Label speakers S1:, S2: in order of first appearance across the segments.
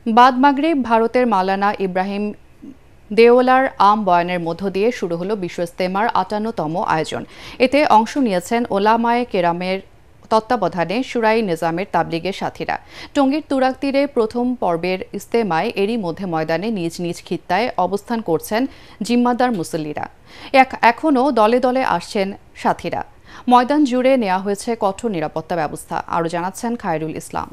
S1: বাদ মাগরিব ভারতের মাওলানা ইব্রাহিম দেওলার আম বয়ানের মধ্য দিয়ে শুরু হলো বিশ্ব ইজতেমার ৫৮তম আয়োজন। এতে অংশ নিয়েছেন ওলামায়ে কেরামের তত্ত্বাবধানে শুরাই নিজামের তাবলিগের সাথীরা। টঙ্গীর তুরাগ তীরে প্রথম পর্বের ইজতেমায় এরই মধ্যে ময়দানে নিজ নিজ খিত্তায় অবস্থান করছেন জিম্মাদার মুসল্লিরা। এখনও দলে দলে আসছেন সাথীরা। ময়দান জুড়ে নেওয়া হয়েছে কঠোর নিরাপত্তা ব্যবস্থা। আরও জানাচ্ছেন খায়রুল ইসলাম।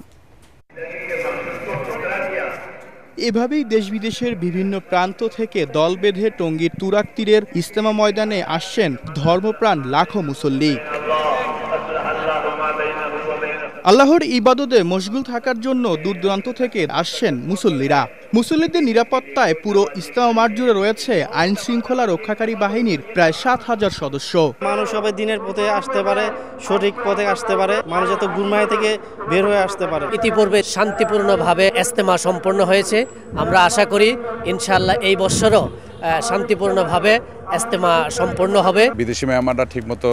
S2: এভাবেই দেশ বিদেশের বিভিন্ন প্রান্ত থেকে দল বেঁধে টঙ্গীর তুরাগ তীরের ইজতেমা ময়দানে আসছেন ধর্মপ্রাণ লাখো মুসল্লি। আল্লাহর ইবাদতে মশগুল থাকার জন্য দূর দূরান্ত থেকে আসছেন মুসল্লিরা। মুসল্লিদের নিরাপত্তায় পুরো ইজতেমা মাঠ জুড়ে রয়েছে আইন শৃঙ্খলা রক্ষাকারী বাহিনীর প্রায় ৭,০০০ সদস্য।
S3: মানুষ সবাই দিনের পথে আসতে পারে, সঠিক পথে আসতে পারে, মানুষ যাতে গুরমাই থেকে বের হয়ে আসতে পারে।
S4: ইতিপূর্বে শান্তিপূর্ণভাবে ইজতেমা সম্পন্ন হয়েছে। আমরা আশা করি ইনশাআল্লাহ এই বছরও শান্তিপূর্ণভাবে ইজতেমা সম্পন্ন হবে।
S5: বিদেশি মেহমানরা ঠিকমতো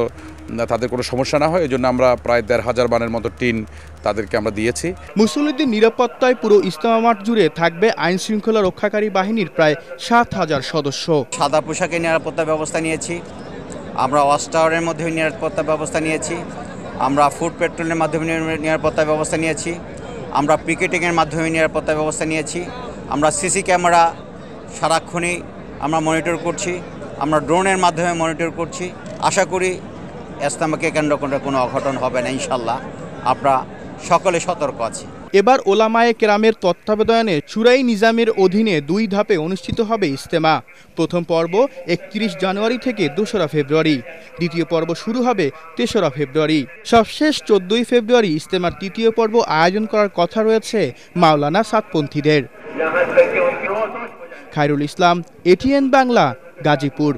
S5: তাদের কোনো সমস্যা না হয় এই জন্য আমরা প্রায় ১৫০০ বানের মতো টিন তাদেরকে আমরা দিয়েছি।
S2: মুসল্লিদের নিরাপত্তায় পুরো ইজতেমা মাঠ জুড়ে থাকবে আইন শৃঙ্খলা রক্ষাকারী বাহিনীর প্রায় ৭,০০০ সদস্য।
S6: সাদা পোশাকে নিরাপত্তা ব্যবস্থা নিয়েছি, আমরা ওয়াচ টাওয়ারের মধ্যে নিরাপত্তা ব্যবস্থা নিয়েছি, আমরা ফুড পেট্রোলের মাধ্যমে নিরাপত্তা ব্যবস্থা নিয়েছি, আমরা পিকেটিংয়ের মাধ্যমে নিরাপত্তা ব্যবস্থা নিয়েছি, আমরা সিসি ক্যামেরা সারাক্ষণই আমরা মনিটর করছি, আমরা ড্রোনের মাধ্যমে মনিটর করছি। আশা করি ইজতেমাকে কেন্দ্র করে কোনো অঘটন হবে না ইনশাল্লাহ। আমরা সকলে সতর্ক আছি।
S2: এবার ওলামায়ে কেরামের তত্ত্বাবধানে শুরাই নিজামের অধীনে ২ ধাপে অনুষ্ঠিত হবে ইজতেমা। প্রথম পর্ব ৩১ জানুয়ারি থেকে ২রা ফেব্রুয়ারি, দ্বিতীয় পর্ব শুরু হবে ৩রা ফেব্রুয়ারি। সবশেষ ১৪ই ফেব্রুয়ারি ইজতেমার তৃতীয় পর্ব আয়োজন করার কথা রয়েছে মাওলানা সাতপন্থীদের। খায়রুল ইসলাম, এটিএন বাংলা, গাজীপুর।